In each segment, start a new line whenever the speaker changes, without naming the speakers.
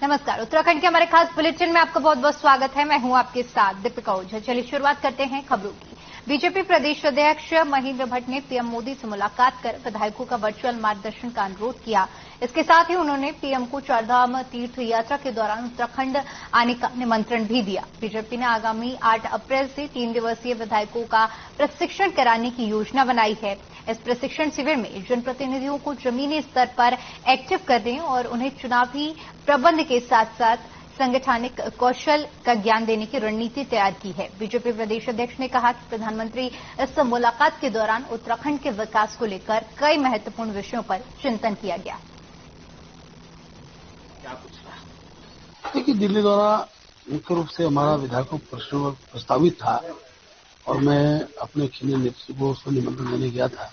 नमस्कार। उत्तराखंड के हमारे खास बुलेटिन में आपका बहुत बहुत स्वागत है। मैं हूं आपके साथ दीपिका ओझा। चलिए शुरुआत करते हैं खबरों की। बीजेपी प्रदेश अध्यक्ष महेंद्र भट्ट ने पीएम मोदी से मुलाकात कर विधायकों का वर्चुअल मार्गदर्शन का अनुरोध किया। इसके साथ ही उन्होंने पीएम को चारधाम तीर्थ यात्रा के दौरान उत्तराखंड आने का निमंत्रण भी दिया। बीजेपी ने आगामी 8 अप्रैल से 3 दिवसीय विधायकों का प्रशिक्षण कराने की योजना बनाई है। इस प्रशिक्षण शिविर में जनप्रतिनिधियों को जमीनी स्तर पर एक्टिव करने और उन्हें चुनावी प्रबंध के साथ साथ संगठनिक कौशल का ज्ञान देने की रणनीति तैयार की है। बीजेपी प्रदेश अध्यक्ष ने कहा कि प्रधानमंत्री इस मुलाकात के दौरान उत्तराखंड के विकास को लेकर कई महत्वपूर्ण विषयों पर चिंतन किया गया।
देखिए, दिल्ली द्वारा मुख्य रूप से हमारा विधायकों प्रश्न प्रस्तावित था और मैं अपने खिले नेतृत्व को उसको निमंत्रण देने गया था।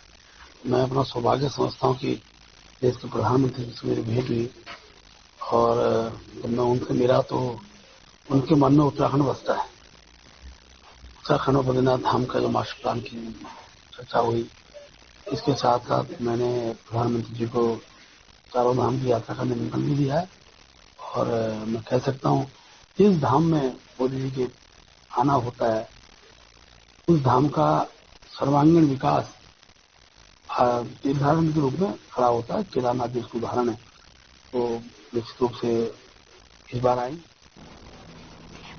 मैं अपना सौभाग्य समझता हूँ कि देश के प्रधानमंत्री से मेरी भेंट हुई और जब मैं उनसे मिला तो उनके मन में उत्तराखंड बसता है। उत्तराखंड और बद्रीनाथ धाम का जो मास्टर प्लान की चर्चा हुई, इसके साथ साथ मैंने प्रधानमंत्री जी को चारों धाम की यात्रा का निमंत्रण भी दिया है और मैं कह सकता हूँ जिस धाम में मोदी जी के आना होता है उस धाम का सर्वांगीण विकास उदाहरण के रूप में खड़ा होता है। केदारनाथ जी उसका उदाहरण है, तो निश्चित रूप से इस बार आई।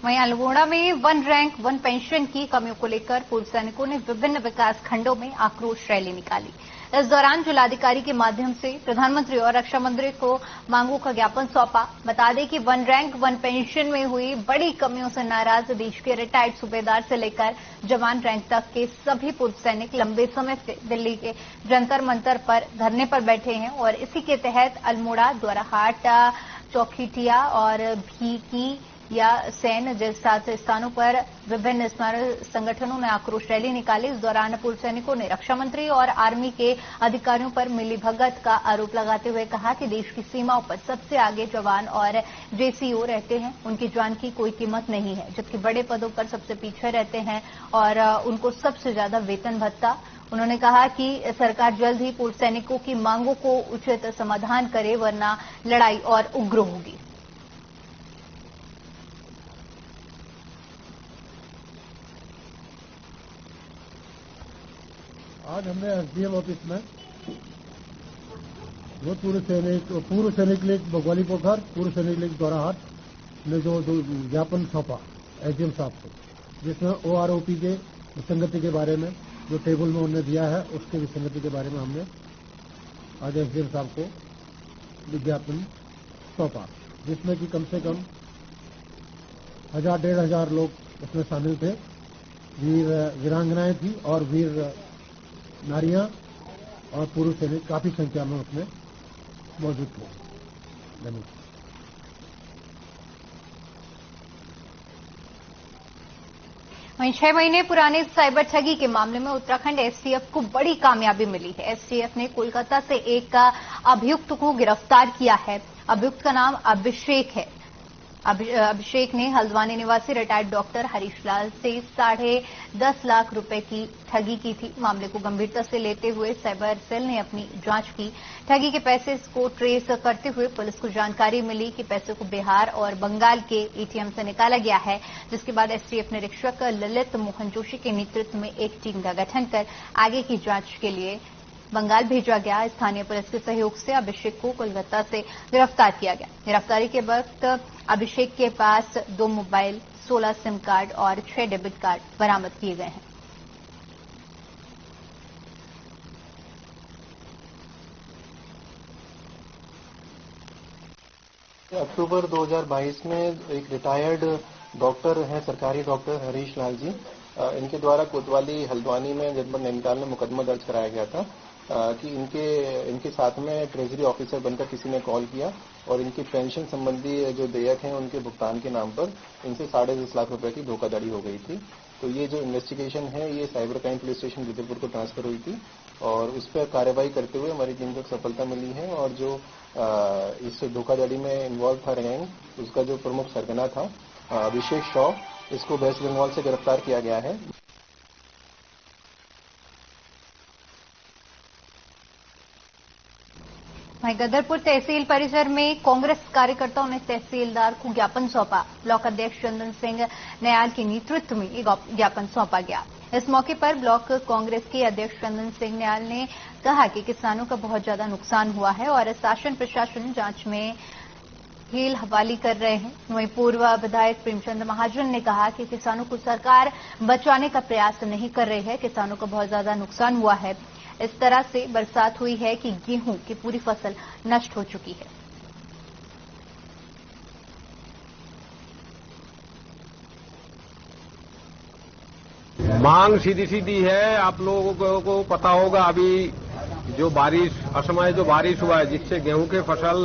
वहीं अल्मोड़ा में वन रैंक वन पेंशन की कमियों को लेकर पूर्व सैनिकों ने विभिन्न विकास खंडों में आक्रोश रैली निकाली। इस दौरान जिलाधिकारी के माध्यम से प्रधानमंत्री और रक्षा मंत्री को मांगों का ज्ञापन सौंपा। बता दें कि वन रैंक वन पेंशन में हुई बड़ी कमियों से नाराज देश के रिटायर्ड सूबेदार से लेकर जवान रैंक तक के सभी पूर्व सैनिक लंबे समय से दिल्ली के जंतर मंतर पर धरने पर बैठे हैं और इसी के तहत अल्मोड़ा, द्वाराहाट, चौखीटिया और भीकी या सैन जैसे स्थानों पर विभिन्न स्मारक संगठनों ने आक्रोश रैली निकाली। इस दौरान पूर्व सैनिकों ने रक्षा मंत्री और आर्मी के अधिकारियों पर मिलीभगत का आरोप लगाते हुए कहा कि देश की सीमाओं पर सबसे आगे जवान और जेसीओ रहते हैं, उनकी जान की कोई कीमत नहीं है, जबकि बड़े पदों पर सबसे पीछे रहते हैं और उनको सबसे ज्यादा वेतन भत्ता। उन्होंने कहा कि सरकार जल्द ही पूर्व सैनिकों की मांगों को उचित समाधान करे, वरना लड़ाई और उग्र होगी।
आज हमने एसडीएम ऑफिस में जो पूर्व सैनिक लीग बगवाली पोखर, पूर्व सैनिक लीग द्वाराहाट ने जो ज्ञापन सौंपा एसडीएम साहब को, जिसमें ओआरओपी के विसंगति के बारे में जो टेबल में उन्होंने दिया है उसके विसंगति के बारे में हमने आज एसडीएम साहब को विज्ञापन सौंपा, जिसमें कि कम से कम 1000-1500 लोग उसमें शामिल थे। वीरांगनाएं थी और वीर नारियां और पूर्व सैनिक काफी संख्या में उसमें मौजूद थे। धन्यवाद।
वहीं 6 महीने पुराने साइबर ठगी के मामले में उत्तराखंड एसटीएफ को बड़ी कामयाबी मिली है। एसटीएफ ने कोलकाता से एक अभियुक्त को गिरफ्तार किया है। अभियुक्त का नाम अभिषेक है। अभिषेक ने हल्द्वानी निवासी रिटायर्ड डॉक्टर हरीश लाल से 10.5 लाख रुपए की ठगी की थी। मामले को गंभीरता से लेते हुए साइबर सेल ने अपनी जांच की। ठगी के पैसे को ट्रेस करते हुए पुलिस को जानकारी मिली कि पैसे को बिहार और बंगाल के एटीएम से निकाला गया है, जिसके बाद एसटीएफ निरीक्षक ललित मोहन जोशी के नेतृत्व में एक टीम का गठन कर आगे की जांच के लिए बंगाल भेजा गया। स्थानीय पुलिस के सहयोग से अभिषेक को कोलकाता से गिरफ्तार किया गया। गिरफ्तारी के वक्त अभिषेक के पास 2 मोबाइल, 16 सिम कार्ड और 6 डेबिट कार्ड बरामद किए गए हैं।
अक्टूबर 2022 में एक रिटायर्ड डॉक्टर हैं, सरकारी डॉक्टर हरीश लाल जी, इनके द्वारा कोतवाली हल्द्वानी में जनपद नैनीताल में मुकदमा दर्ज कराया गया था कि इनके साथ में ट्रेजरी ऑफिसर बनकर किसी ने कॉल किया और इनकी पेंशन संबंधी जो देयक हैं उनके भुगतान के नाम पर इनसे 10.5 लाख रुपए की धोखाधड़ी हो गई थी। तो ये जो इन्वेस्टिगेशन है ये cyber crime police station Vijaypur को ट्रांसफर हुई थी और उस पर कार्रवाई करते हुए हमारी टीम को सफलता मिली है और जो इस धोखाधड़ी में इन्वॉल्व था गैंग, उसका जो प्रमुख सरगना था अभिषेक शॉ, इसको वेस्ट बंगाल से गिरफ्तार किया गया है।
वहीं गदरपुर तहसील परिसर में कांग्रेस कार्यकर्ताओं ने तहसीलदार को ज्ञापन सौंपा। ब्लॉक अध्यक्ष चंदन सिंह नयाल के नेतृत्व में ज्ञापन सौंपा गया। इस मौके पर ब्लॉक कांग्रेस के अध्यक्ष चंदन सिंह नयाल ने कहा कि किसानों का बहुत ज्यादा नुकसान हुआ है और शासन प्रशासन जांच में हील हवाली कर रहे हैं। वहीं पूर्व विधायक प्रेमचंद महाजन ने कहा कि किसानों को सरकार बचाने का प्रयास नहीं कर रही है, किसानों को बहुत ज्यादा नुकसान हुआ है। इस तरह से बरसात हुई है कि गेहूं की पूरी फसल नष्ट हो चुकी है।
मांग सीधी सीधी है। आप लोगों को पता होगा, अभी जो बारिश असमय जो बारिश हुआ है जिससे गेहूं के फसल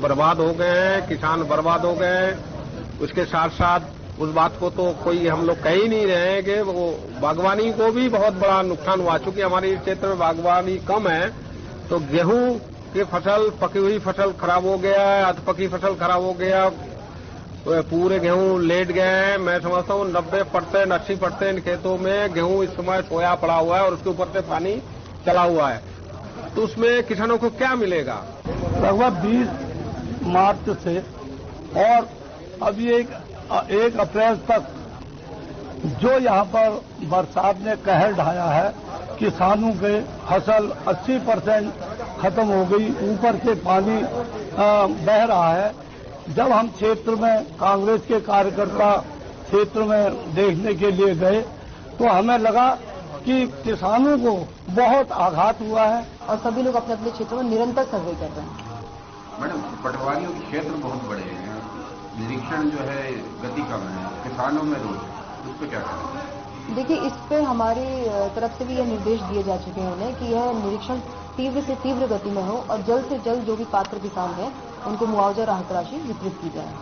बर्बाद हो गए हैं, किसान बर्बाद हो गए हैं। उसके साथ साथ उस बात को तो कोई हम लोग कह ही नहीं रहे हैं कि वो बागवानी को भी बहुत बड़ा नुकसान हुआ। चूंकि हमारे क्षेत्र में बागवानी कम है तो गेहूं की फसल, पकी हुई फसल खराब हो गया है, अधपकी फसल खराब हो गया, पूरे गेहूं लेट गए हैं। मैं समझता हूँ 90% 80% खेतों में गेहूं इस समय सोया पड़ा हुआ है और उसके ऊपर से पानी चला हुआ है। तो उसमें किसानों को क्या मिलेगा?
लगभग 20 मार्च से और अभी 1 अप्रैल तक जो यहाँ पर बरसात ने कहर ढाया है, किसानों के फसल 80% खत्म हो गई, ऊपर से पानी बह रहा है। जब हम क्षेत्र में कांग्रेस के कार्यकर्ता क्षेत्र में देखने के लिए गए तो हमें लगा कि किसानों को बहुत आघात हुआ है
और सभी लोग अपने अपने क्षेत्रों में निरंतर सर्वे कर रहे हैं।
मैडम, पटवारियों के क्षेत्र बहुत बड़े हैं, निरीक्षण जो है गति कम है, किसानों में रोष है, उस पर क्या करें?
देखिए, इस पे हमारी तरफ से भी यह निर्देश दिए जा चुके हैं उन्हें कि यह निरीक्षण तीव्र से तीव्र गति में हो और जल्द से जल्द जो भी पात्र किसान हैं उनको मुआवजा राहत राशि वितरित की जाए।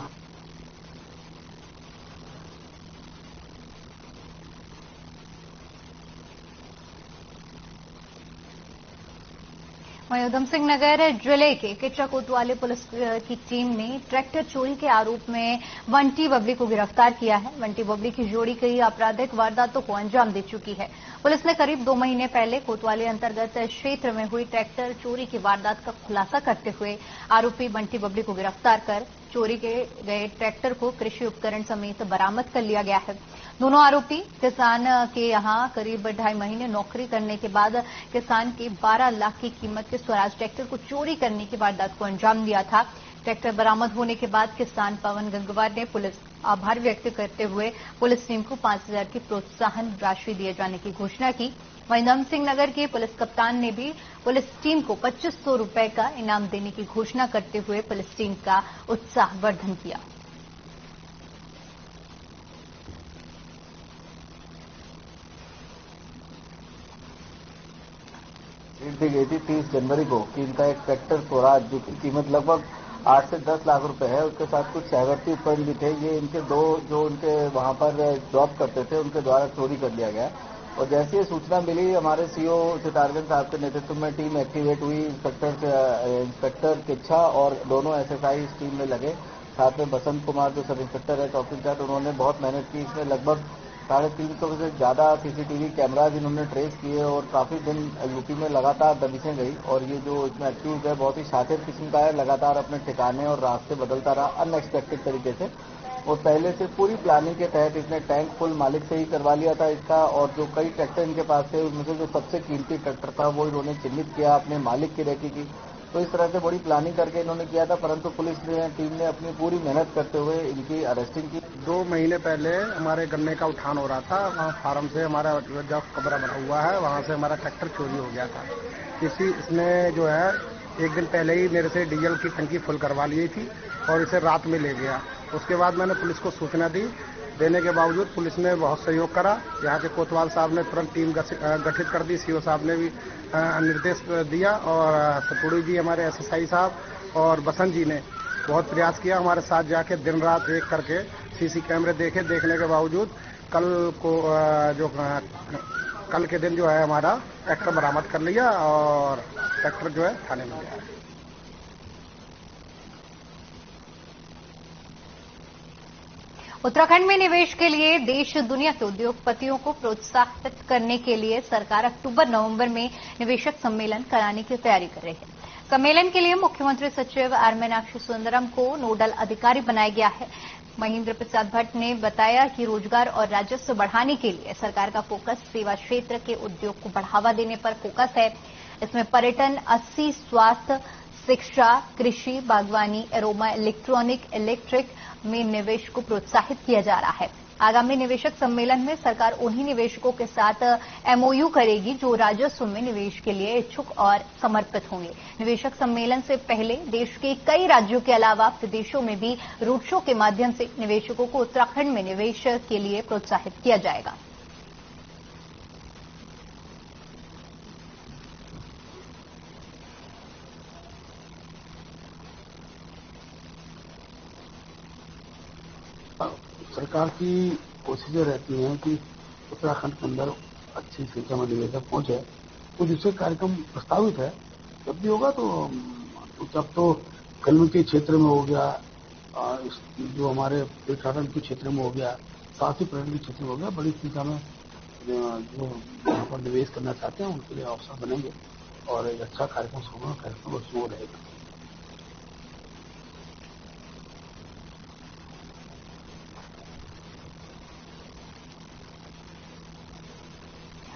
वहीं उधम सिंह नगर जिले के किच्चा कोतवाली पुलिस की टीम ने ट्रैक्टर चोरी के आरोप में बंटी बबली को गिरफ्तार किया है। बंटी बबली की जोड़ी कई आपराधिक वारदातों को अंजाम दे चुकी है। पुलिस ने करीब 2 महीने पहले कोतवाली अंतर्गत क्षेत्र में हुई ट्रैक्टर चोरी की वारदात का खुलासा करते हुए आरोपी बंटी बबली को गिरफ्तार कर चोरी के गए ट्रैक्टर को कृषि उपकरण समेत बरामद कर लिया गया है। दोनों आरोपी किसान के यहां करीब 2.5 महीने नौकरी करने के बाद किसान के 12 लाख की कीमत के स्वराज ट्रैक्टर को चोरी करने की वारदात को अंजाम दिया था। ट्रैक्टर बरामद होने के बाद किसान पवन गंगवार ने पुलिस आभार व्यक्त करते हुए पुलिस टीम को 5,000 की प्रोत्साहन राशि दिए जाने की घोषणा की। वहीं उधम सिंह नगर के पुलिस कप्तान ने भी पुलिस टीम को 2500 रुपए का इनाम देने की घोषणा करते हुए पुलिस टीम का उत्साहवर्धन किया।
दी गई थी 30 जनवरी को कि इनका एक ट्रैक्टर स्वराज जो की कीमत लगभग 8 से 10 लाख रुपए है, उसके साथ कुछ सहवर्ती उपकरण भी थे। ये इनके 2 जो उनके वहां पर जॉब करते थे उनके द्वारा चोरी कर लिया गया। और जैसे ही सूचना मिली, हमारे सीओ सितारगंज साहब के नेतृत्व में टीम एक्टिवेट हुई। इंस्पेक्टर किच्छा और दोनों एसएसआई इस टीम में लगे। साथ में बसंत कुमार जो सब इंस्पेक्टर है चौकी इंचार्ज, उन्होंने बहुत मेहनत की। इसमें लगभग 350 से ज्यादा सीसीटीवी कैमराज इन्होंने ट्रेस किए और काफी दिन यूपी में लगातार दबिशें गई। और ये जो इसमें एक्यूज है बहुत ही शातिर किस्म का है, लगातार अपने ठिकाने और रास्ते बदलता रहा अनएक्सपेक्टेड तरीके से। और पहले से पूरी प्लानिंग के तहत इसने टैंक फुल मालिक से ही करवा लिया था इसका। और जो कई ट्रैक्टर इनके पास थे उनमें से जो सबसे कीमती ट्रैक्टर था वो इन्होंने चिन्हित किया अपने मालिक की रेकी की। तो इस तरह से बड़ी प्लानिंग करके इन्होंने किया था, परंतु पुलिस टीम ने अपनी पूरी मेहनत करते हुए इनकी अरेस्टिंग की।
2 महीने पहले हमारे गन्ने का उठान हो रहा था, वहाँ फार्म से हमारा जो कमरा बना हुआ है वहाँ से हमारा ट्रैक्टर चोरी हो गया था। इसने जो है 1 दिन पहले ही मेरे से डीजल की टंकी फुल करवा ली थी और इसे रात में ले गया। उसके बाद मैंने पुलिस को सूचना दी, देने के बावजूद पुलिस ने बहुत सहयोग करा। यहाँ के कोतवाल साहब ने तुरंत टीम गठित कर दी, सीओ साहब ने भी निर्देश दिया और सतुड़ी जी हमारे एसएसआई साहब और बसंत जी ने बहुत प्रयास किया हमारे साथ जाके, दिन रात एक करके सीसी कैमरे देखने के बावजूद कल के दिन जो है हमारा ट्रैक्टर बरामद कर लिया और ट्रैक्टर जो है थाने में गया है।
उत्तराखंड में निवेश के लिए देश दुनिया के उद्योगपतियों को प्रोत्साहित करने के लिए सरकार अक्टूबर-नवंबर में निवेशक सम्मेलन कराने की तैयारी कर रही है। सम्मेलन के लिए मुख्यमंत्री सचिव आर मीनाक्षी सुंदरम को नोडल अधिकारी बनाया गया है। महेंद्र प्रसाद भट्ट ने बताया कि रोजगार और राजस्व बढ़ाने के लिए सरकार का फोकस सेवा क्षेत्र के उद्योग को बढ़ावा देने पर फोकस है। इसमें पर्यटन, 80, स्वास्थ्य, शिक्षा, कृषि, बागवानी, एरोमा, इलेक्ट्रिक में निवेश को प्रोत्साहित किया जा रहा है। आगामी निवेशक सम्मेलन में सरकार उन्हीं निवेशकों के साथ एमओयू करेगी जो राजस्व में निवेश के लिए इच्छुक और समर्पित होंगे। निवेशक सम्मेलन से पहले देश के कई राज्यों के अलावा प्रदेशों में भी रोड शो के माध्यम से निवेशकों को उत्तराखंड में निवेश के लिए प्रोत्साहित किया जाएगा।
सरकार की कोशिशें रहती हैं कि उत्तराखंड के अंदर अच्छी संख्या में निवेशक पहुंचे। तो दूसरे कार्यक्रम प्रस्तावित है, जब भी होगा तो जब तो फिल्म के क्षेत्र में हो गया, जो हमारे पर्यटन के क्षेत्र में हो गया, साथ ही पर्यटन के क्षेत्र में हो गया, बड़ी संख्या में जो यहाँ पर निवेश करना चाहते हैं उनके लिए अवसर बनेंगे और एक अच्छा कार्यक्रम शुरू रहेगा।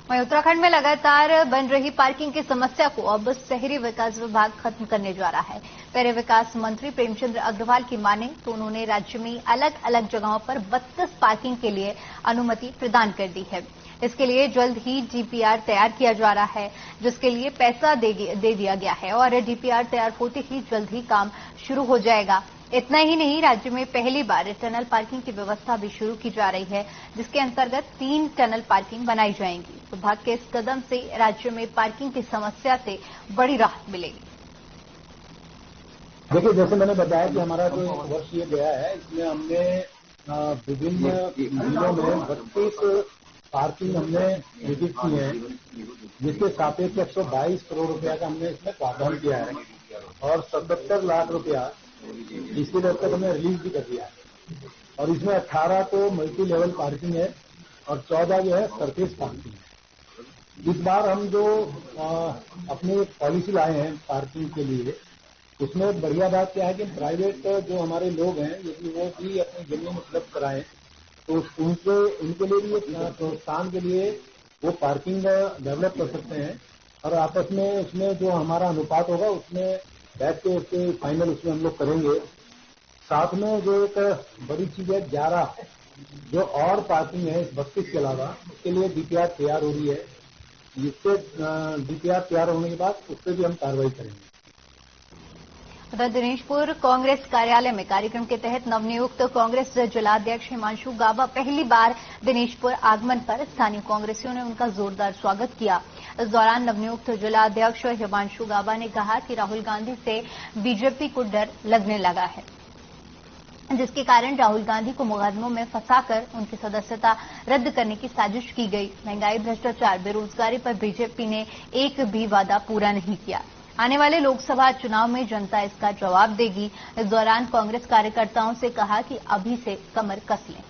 वहीं उत्तराखंड में लगातार बन रही पार्किंग की समस्या को अब शहरी विकास विभाग खत्म करने जा रहा है। शहरी विकास मंत्री प्रेमचंद्र अग्रवाल की माने तो उन्होंने राज्य में अलग अलग जगहों पर 32 पार्किंग के लिए अनुमति प्रदान कर दी है। इसके लिए जल्द ही डीपीआर तैयार किया जा रहा है, जिसके लिए पैसा दे दिया गया है और डीपीआर तैयार होते ही जल्द ही काम शुरू हो जाएगा। इतना ही नहीं, राज्य में पहली बार टनल पार्किंग की व्यवस्था भी शुरू की जा रही है, जिसके अंतर्गत 3 टनल पार्किंग बनाई जाएंगी। विभाग के इस कदम से राज्य में पार्किंग की समस्या से बड़ी राहत मिलेगी।
देखिए, जैसे मैंने बताया कि हमारा जो वर्ष ये गया है, इसमें हमने विभिन्न जिलों में 32 पार्किंग हमने विजिट की है, जिसके सापेक्ष 122 करोड़ रुपया का हमने इसमें प्रावधान किया है और 77 लाख रुपया इसके लिए तक हमने रिलीज भी कर दिया है। और इसमें 18 तो मल्टी लेवल पार्किंग है और 14 जो है सरफेस पार्किंग है। इस बार हम जो अपनी पॉलिसी लाए हैं पार्किंग के लिए, उसमें बढ़िया बात क्या है कि प्राइवेट जो हमारे लोग हैं यदि वो भी अपनी जमीन उपलब्ध कराएं तो उनके लिए भी प्रोत्साहन के लिए वो पार्किंग डेवलप कर सकते हैं और आपस में उसमें जो हमारा अनुपात होगा उसमें बैठ के उसके फाइनल उसमें हम लोग करेंगे। साथ में जो एक बड़ी चीज है 11 जो और पार्किंग है 32 के अलावा, उसके लिए डीपीआर तैयार हो रही है। जिससे डीपीआर तैयार होने के बाद उस पर भी हम कार्रवाई करेंगे।
उधर दिनेशपुर कांग्रेस कार्यालय में कार्यक्रम के तहत नवनियुक्त कांग्रेस जिलाध्यक्ष हिमांशु गाबा पहली बार दिनेशपुर आगमन पर स्थानीय कांग्रेसियों ने उनका जोरदार स्वागत किया। इस दौरान नवनियुक्त जिलाध्यक्ष हिमांशु गाबा ने कहा कि राहुल गांधी से बीजेपी को डर लगने लगा है, जिसके कारण राहुल गांधी को मुकदमों में फंसाकर उनकी सदस्यता रद्द करने की साजिश की गई। महंगाई, भ्रष्टाचार, बेरोजगारी पर बीजेपी ने एक भी वादा पूरा नहीं किया। आने वाले लोकसभा चुनाव में जनता इसका जवाब देगी। इस दौरान कांग्रेस कार्यकर्ताओं से कहा कि अभी से कमर कस लें।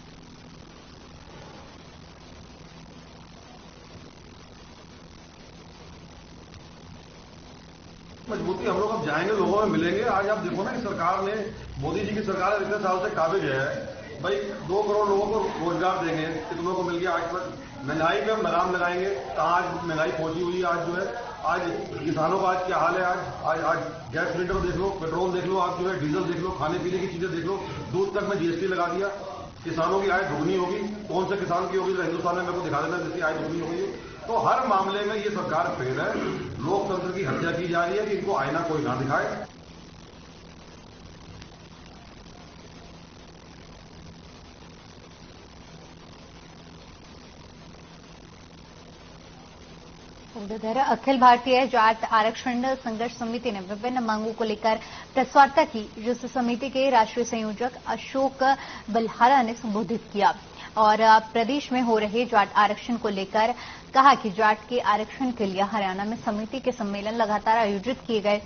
मजबूती हम लोग अब जाएंगे, लोगों में मिलेंगे। आज आप देखो ना कि सरकार ने, मोदी जी की सरकार इतने साल से काबिज है भाई 2 करोड़ लोगों को रोजगार देंगे, कितनों को मिल गया आज तक। महंगाई पे हम लगाम लगाएंगे। कहाँ आज महंगाई पहुंची हुई है, आज जो है आज किसानों का आज क्या हाल है। आज गैस सिलेंडर देख लो, पेट्रोल देख लो, आप जो है डीजल देख लो, खाने पीने की चीजें देख लो, दूध तक में जीएसटी लगा दिया। किसानों की आय दोगुनी होगी। कौन से किसान की होगी हिंदुस्तान में, मेरे को दिखा देना जिसकी आय दोगुनी होगी। तो हर मामले में ये सरकार फेल है। लोकतंत्र की हत्या की जा रही है कि इनको आईना कोई ना दिखाए।
उधर अखिल भारतीय जाट आरक्षण संघर्ष समिति ने विभिन्न मांगों को लेकर प्रेस वार्ता की, जिस समिति के राष्ट्रीय संयोजक अशोक बल्हारा ने संबोधित किया और प्रदेश में हो रहे जाट आरक्षण को लेकर कहा कि जाट के आरक्षण के लिए हरियाणा में समिति के सम्मेलन लगातार आयोजित किए गए।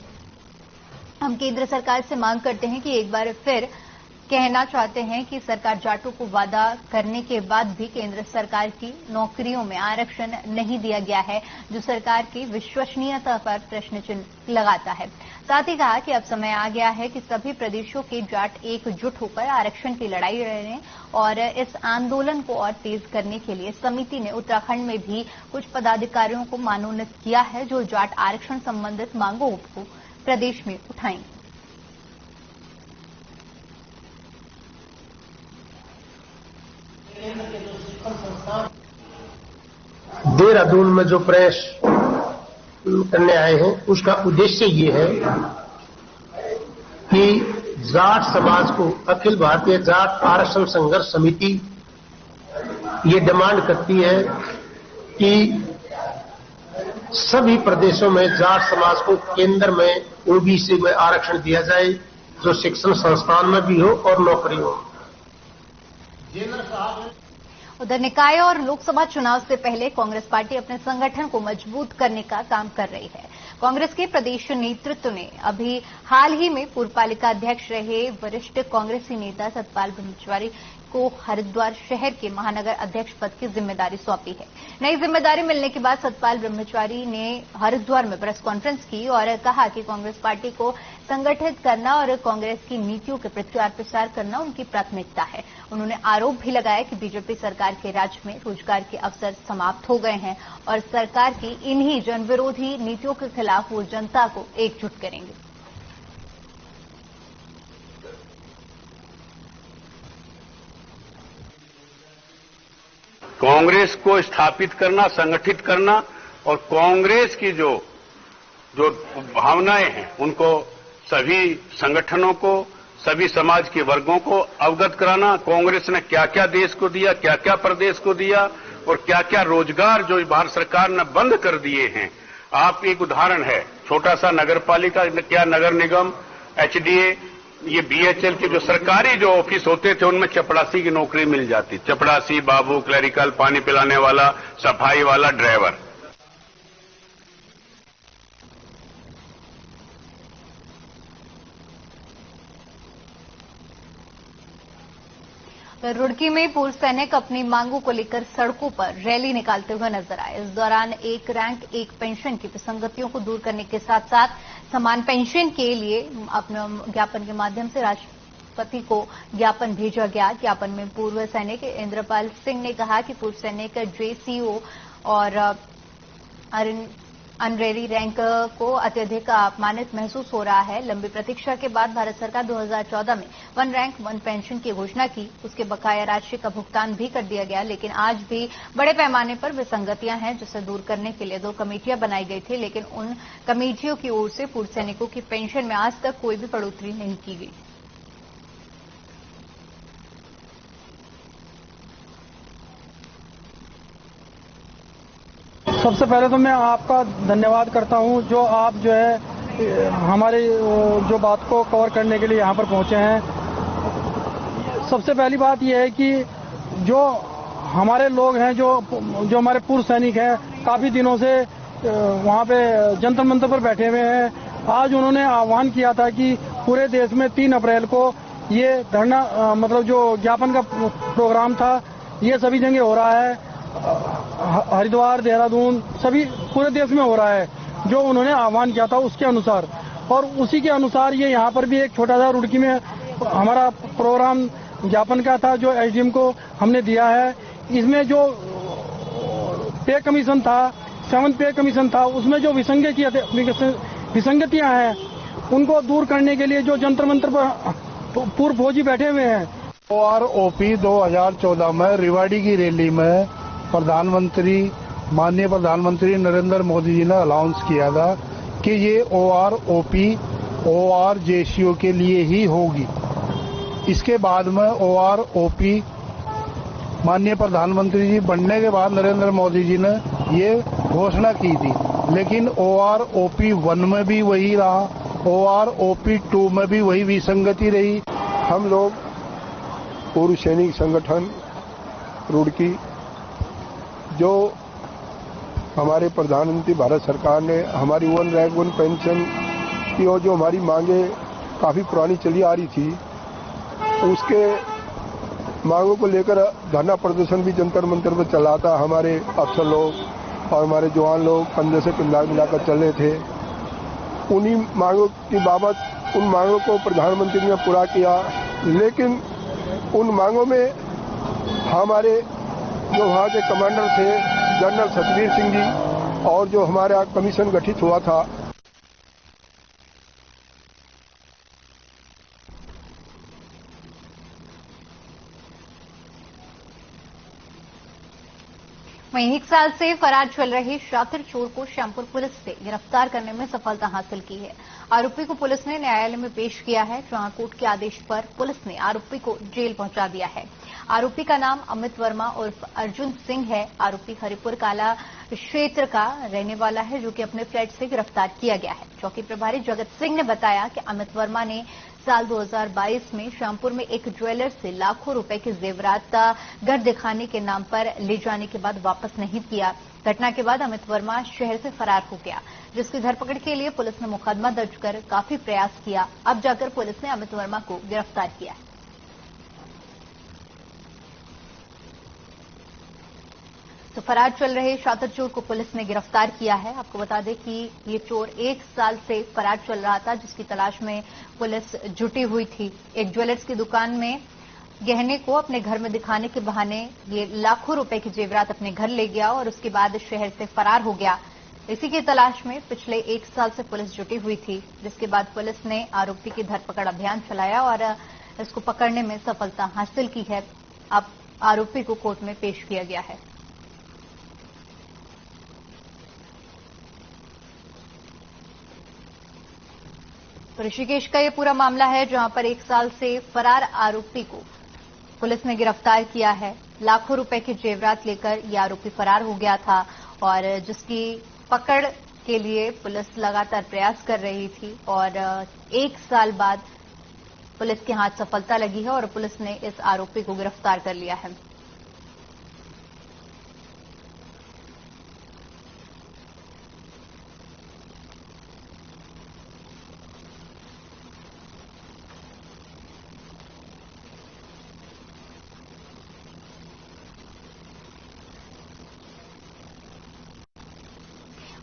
हम केंद्र सरकार से मांग करते हैं कि एक बार फिर कहना चाहते हैं कि सरकार जाटों को वादा करने के बाद भी केंद्र सरकार की नौकरियों में आरक्षण नहीं दिया गया है, जो सरकार की विश्वसनीयता पर प्रश्न चिन्ह लगाता है। साथ ही कहा कि अब समय आ गया है कि सभी प्रदेशों के जाट एकजुट होकर आरक्षण की लड़ाई लड़ें और इस आंदोलन को और तेज करने के लिए समिति ने उत्तराखंड में भी कुछ पदाधिकारियों को मनोनीत किया है, जो जाट आरक्षण संबंधित मांगों को प्रदेश में उठाएंगे।
देहरादून में जो प्रयास करने आए हैं उसका उद्देश्य ये है कि जाट समाज को अखिल भारतीय जाट आरक्षण संघर्ष समिति ये डिमांड करती है कि सभी प्रदेशों में जाट समाज को केंद्र में ओबीसी में आरक्षण दिया जाए, जो शिक्षण संस्थान में भी हो और नौकरियों में।
उधर निकाय और लोकसभा चुनाव से पहले कांग्रेस पार्टी अपने संगठन को मजबूत करने का काम कर रही है। कांग्रेस के प्रदेश नेतृत्व ने अभी हाल ही में पूर्व पालिका अध्यक्ष रहे वरिष्ठ कांग्रेसी नेता सतपाल ब्रह्मचारी को हरिद्वार शहर के महानगर अध्यक्ष पद की जिम्मेदारी सौंपी है। नई जिम्मेदारी मिलने के बाद सतपाल ब्रह्मचारी ने हरिद्वार में प्रेस कॉन्फ्रेंस की और कहा कि कांग्रेस पार्टी को संगठित करना और कांग्रेस की नीतियों के प्रचार प्रसार करना उनकी प्राथमिकता है। उन्होंने आरोप भी लगाया कि बीजेपी सरकार के राज्य में रोजगार के अवसर समाप्त हो गए हैं और सरकार की इन्हीं जनविरोधी नीतियों के खिलाफ वो जनता को एकजुट करेंगे।
कांग्रेस को स्थापित करना, संगठित करना और कांग्रेस की जो भावनाएं हैं उनको सभी संगठनों को, सभी समाज के वर्गों को अवगत कराना। कांग्रेस ने क्या क्या देश को दिया, क्या क्या प्रदेश को दिया और क्या क्या रोजगार जो भारत सरकार ने बंद कर दिए हैं। आप एक उदाहरण है, छोटा सा नगर पालिका क्या नगर निगम, एचडीए, ये बीएचएल के जो सरकारी जो ऑफिस होते थे उनमें चपड़ासी की नौकरी मिल जाती। चपड़ासी, बाबू, क्लरिकल, पानी पिलाने वाला, सफाई वाला, ड्राइवर।
रुड़की में पूर्व सैनिक अपनी मांगों को लेकर सड़कों पर रैली निकालते हुए नजर आए। इस दौरान एक रैंक एक पेंशन की विसंगतियों को दूर करने के साथ साथ समान पेंशन के लिए अपने ज्ञापन के माध्यम से राष्ट्रपति को ज्ञापन भेजा गया। ज्ञापन में पूर्व सैनिक इंद्रपाल सिंह ने कहा कि पूर्व सैनिक जेसीओ और अनरेरी रैंक को अत्यधिक अपमानित महसूस हो रहा है। लंबी प्रतीक्षा के बाद भारत सरकार 2014 में 1 रैंक 1 पेंशन की घोषणा की, उसके बकाया राशि का भुगतान भी कर दिया गया, लेकिन आज भी बड़े पैमाने पर विसंगतियां हैं, जिसे दूर करने के लिए 2 कमेटियां बनाई गई थी, लेकिन उन कमेटियों की ओर से पूर्व सैनिकों की पेंशन में आज तक कोई भी बढ़ोतरी नहीं की गई।
सबसे पहले तो मैं आपका धन्यवाद करता हूं, जो आप जो है हमारे जो बात को कवर करने के लिए यहां पर पहुंचे हैं। सबसे पहली बात यह है कि जो हमारे लोग हैं, जो हमारे पूर्व सैनिक हैं, काफी दिनों से वहां पे जंतर मंतर पर बैठे हुए हैं। आज उन्होंने आह्वान किया था कि पूरे देश में 3 अप्रैल को ये धरना मतलब जो ज्ञापन का प्रोग्राम था, ये सभी जगह हो रहा है। हरिद्वार, देहरादून, सभी पूरे देश में हो रहा है, जो उन्होंने आह्वान किया था उसके अनुसार। और उसी के अनुसार ये यहाँ पर भी एक छोटा सा रुड़की में हमारा प्रोग्राम ज्ञापन का था, जो एसडीएम को हमने दिया है। इसमें जो पे कमीशन था, 7th पे कमीशन था, उसमें जो विसंगतियां हैं उनको दूर करने के लिए जो जंतर मंतर पर पूर्व फौजी बैठे हुए हैं।
OROP 2014 में रेवाड़ी की रैली में माननीय प्रधानमंत्री नरेंद्र मोदी जी ने अनाउंस किया था कि ये OROP ORJCO के लिए ही होगी। इसके बाद में OROP माननीय प्रधानमंत्री जी बनने के बाद नरेंद्र मोदी जी ने ये घोषणा की थी, लेकिन OROP 1 में भी वही रहा, OROP 2 में भी वही विसंगति रही।
हम लोग पूर्व सैनिक संगठन रुड़की, जो हमारे प्रधानमंत्री भारत सरकार ने हमारी 1 रैंक 1 पेंशन की और जो हमारी मांगे काफ़ी पुरानी चली आ रही थी, उसके मांगों को लेकर धरना प्रदर्शन भी जंतर मंतर पर चला था। हमारे अफसर लोग और हमारे जवान लोग कंधे से कंधा मिलाकर चल रहे थे। उन्हीं मांगों की बाबत उन मांगों को प्रधानमंत्री ने पूरा किया, लेकिन उन मांगों में हमारे जो वहाँ के कमांडर थे जनरल सतवीर सिंह जी और जो हमारा कमीशन गठित हुआ था,
वहीं 1 साल से फरार चल रहे शातिर चोर को श्यामपुर पुलिस ने गिरफ्तार करने में सफलता हासिल की है। आरोपी को पुलिस ने न्यायालय में पेश किया है, जहां कोर्ट के आदेश पर पुलिस ने आरोपी को जेल पहुंचा दिया है। आरोपी का नाम अमित वर्मा उर्फ अर्जुन सिंह है। आरोपी हरिपुर काला क्षेत्र का रहने वाला है, जो कि अपने फ्लैट से गिरफ्तार किया गया है। चौकी प्रभारी जगत सिंह ने बताया कि अमित वर्मा ने साल 2022 में श्यामपुर में एक ज्वेलर से लाखों रुपए के जेवरात घर दिखाने के नाम पर ले जाने के बाद वापस नहीं किया। घटना के बाद अमित वर्मा शहर से फरार हो गया, जिसकी धरपकड़ के लिए पुलिस ने मुकदमा दर्ज कर काफी प्रयास किया। अब जाकर पुलिस ने अमित वर्मा को गिरफ्तार किया है। तो फरार चल रहे शातिर चोर को पुलिस ने गिरफ्तार किया है। आपको बता दें कि ये चोर 1 साल से फरार चल रहा था, जिसकी तलाश में पुलिस जुटी हुई थी। एक ज्वेलर्स की दुकान में गहने को अपने घर में दिखाने के बहाने ये लाखों रुपए की जेवरात अपने घर ले गया और उसके बाद शहर से फरार हो गया। इसी की तलाश में पिछले 1 साल से पुलिस जुटी हुई थी, जिसके बाद पुलिस ने आरोपी की धरपकड़ अभियान चलाया और इसको पकड़ने में सफलता हासिल की है। अब आरोपी को कोर्ट में पेश किया गया है। तो ऋषिकेश का ये पूरा मामला है, जहां पर 1 साल से फरार आरोपी को पुलिस ने गिरफ्तार किया है। लाखों रुपए के जेवरात लेकर ये आरोपी फरार हो गया था और जिसकी पकड़ के लिए पुलिस लगातार प्रयास कर रही थी और 1 साल बाद पुलिस के हाथ सफलता लगी है और पुलिस ने इस आरोपी को गिरफ्तार कर लिया है।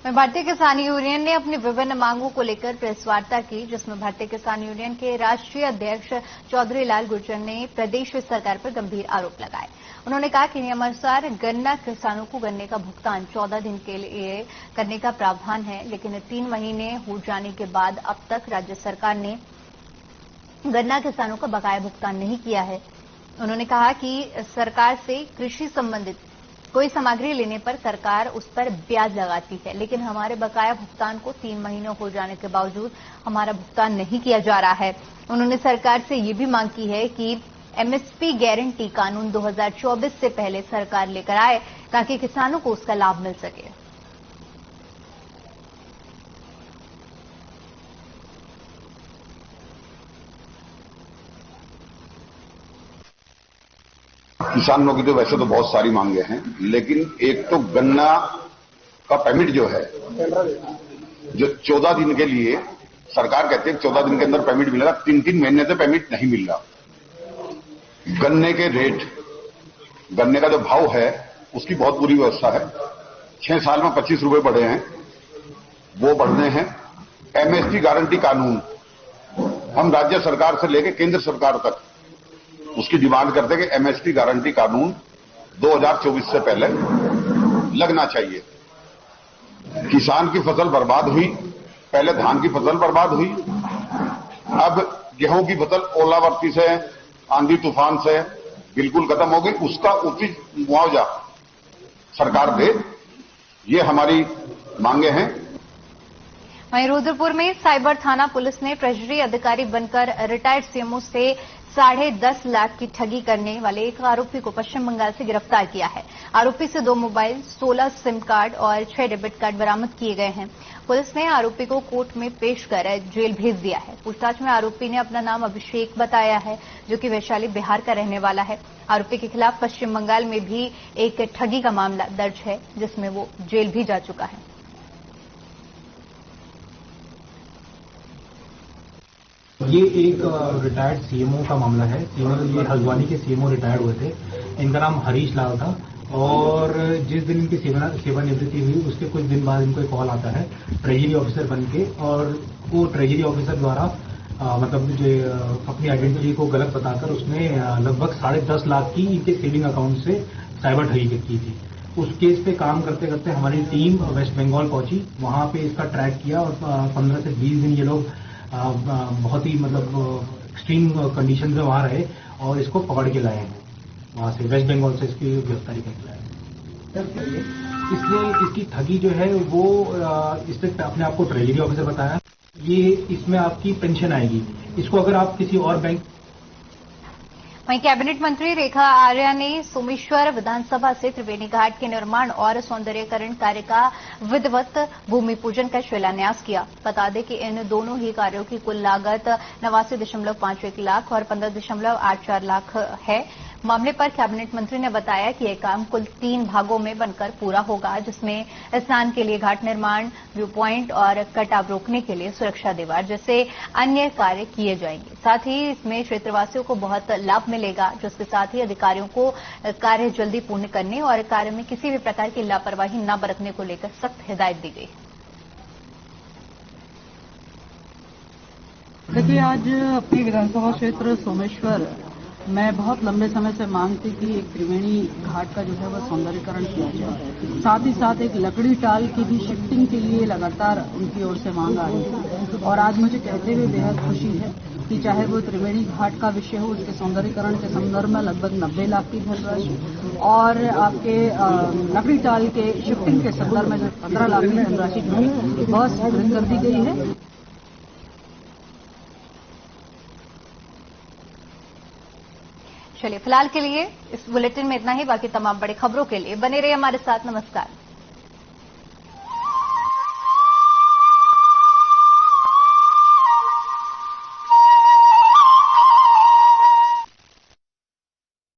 भारतीय किसान यूनियन ने अपनी विभिन्न मांगों को लेकर प्रेस वार्ता की, जिसमें भारतीय किसान यूनियन के राष्ट्रीय अध्यक्ष चौधरी लाल गुर्जर ने प्रदेश सरकार पर गंभीर आरोप लगाए। उन्होंने कहा कि नियमानुसार गन्ना किसानों को गन्ने का भुगतान 14 दिन के लिए करने का प्रावधान है, लेकिन 3 महीने हो जाने के बाद अब तक राज्य सरकार ने गन्ना किसानों का बकाया भुगतान नहीं किया है। उन्होंने कहा कि सरकार से कृषि संबंधित कोई सामग्री लेने पर सरकार उस पर ब्याज लगाती है, लेकिन हमारे बकाया भुगतान को 3 महीने हो जाने के बावजूद हमारा भुगतान नहीं किया जा रहा है। उन्होंने सरकार से ये भी मांग की है कि एमएसपी गारंटी कानून 2024 से पहले सरकार लेकर आए, ताकि किसानों को उसका लाभ मिल सके।
किसानों की तो वैसे तो बहुत सारी मांगे हैं, लेकिन एक तो गन्ना का पेमेंट जो है, जो 14 दिन के लिए सरकार कहती है 14 दिन के अंदर पेमेंट मिलेगा, 3-3 महीने से पेमेंट नहीं मिल रहा। गन्ने के रेट, गन्ने का जो भाव है उसकी बहुत बुरी व्यवस्था है। 6 साल में 25 रुपए बढ़े हैं, वो बढ़ने हैं। एमएसपी गारंटी कानून हम राज्य सरकार से लेकर केंद्र सरकार तक उसकी डिमांड करते हैं कि एमएसपी गारंटी कानून 2024 से पहले लगना चाहिए। किसान की फसल बर्बाद हुई, पहले धान की फसल बर्बाद हुई, अब गेहूं की फसल ओलावृष्टि से, आंधी तूफान से बिल्कुल खत्म हो गई। उसका उचित मुआवजा सरकार दे, ये हमारी मांगे हैं।
वहीं रुद्रपुर में साइबर थाना पुलिस ने ट्रेजरी अधिकारी बनकर रिटायर्ड सीएमओ से 10.5 लाख की ठगी करने वाले एक आरोपी को पश्चिम बंगाल से गिरफ्तार किया है। आरोपी से 2 मोबाइल, 16 सिम कार्ड और 6 डेबिट कार्ड बरामद किए गए हैं। पुलिस ने आरोपी को कोर्ट में पेश कर जेल भेज दिया है। पूछताछ में आरोपी ने अपना नाम अभिषेक बताया है, जो कि वैशाली बिहार का रहने वाला है। आरोपी के खिलाफ पश्चिम बंगाल में भी एक ठगी का मामला दर्ज है, जिसमें वो जेल भी जा चुका है।
ये एक रिटायर्ड सीएमओ का मामला है। ये हल्द्वानी के सीएमओ रिटायर्ड हुए थे। इनका नाम हरीश लाल था और जिस दिन इनकी सेवानिवृत्ति हुई उसके कुछ दिन बाद इनको एक कॉल आता है ट्रेजरी ऑफिसर बन के, और वो ट्रेजरी ऑफिसर द्वारा मतलब जो अपनी आइडेंटिटी को गलत बताकर उसने लगभग 10.5 लाख की इनके सेविंग अकाउंट से साइबर ठगी की थी। उस केस पे काम करते करते हमारी टीम वेस्ट बंगाल पहुंची, वहां पे इसका ट्रैक किया और 15 से 20 दिन ये लोग बहुत ही मतलब एक्सट्रीम कंडीशन में वहां रहे और इसको पकड़ के लाए हैं। वहां से वेस्ट बंगाल से इसकी गिरफ्तारी करके लाए। इसलिए इसकी ठगी जो है वो इसने अपने आप को ट्रेजरी ऑफिसर बताया। ये इसमें आपकी पेंशन आएगी। इसको अगर आप किसी और बैंक।
वहीं कैबिनेट मंत्री रेखा आर्या ने सोमेश्वर विधानसभा से त्रिवेणी घाट के निर्माण और सौंदर्यीकरण कार्य का विधिवत भूमि पूजन का शिलान्यास किया। बता दें कि इन दोनों ही कार्यों की कुल लागत 89.51 लाख और 15.84 लाख है। मामले पर कैबिनेट मंत्री ने बताया कि यह काम कुल 3 भागों में बनकर पूरा होगा, जिसमें स्नान के लिए घाट निर्माण, व्यू पॉइंट और कटाव रोकने के लिए सुरक्षा दीवार जैसे अन्य कार्य किए जाएंगे। साथ ही इसमें क्षेत्रवासियों को बहुत लाभ मिलेगा, जिसके साथ ही अधिकारियों को कार्य जल्दी पूर्ण करने और कार्य में किसी भी प्रकार की लापरवाही न बरतने को लेकर सख्त हिदायत दी गई।
देखिए, आज अपनी विधानसभा क्षेत्र सोमेश्वर मैं बहुत लंबे समय से मांग थी कि एक त्रिवेणी घाट का जो है वह सौंदर्यीकरण किया जाए। साथ ही साथ एक लकड़ी टाल की भी शिफ्टिंग के लिए लगातार उनकी ओर से मांग आ रही थी और आज मुझे कहते हुए बेहद खुशी है कि चाहे वो त्रिवेणी घाट का विषय हो, उसके सौंदर्यीकरण के संदर्भ में लगभग 90 लाख की धनराशि और आपके लकड़ी टाल के शिफ्टिंग के संदर्भ में 15 लाख की धनराशि जो है वह स्वीकृत कर दी गई है।
चलिए, फिलहाल के लिए इस बुलेटिन में इतना ही। बाकी तमाम बड़ी खबरों के लिए बने रहिए हमारे साथ। नमस्कार।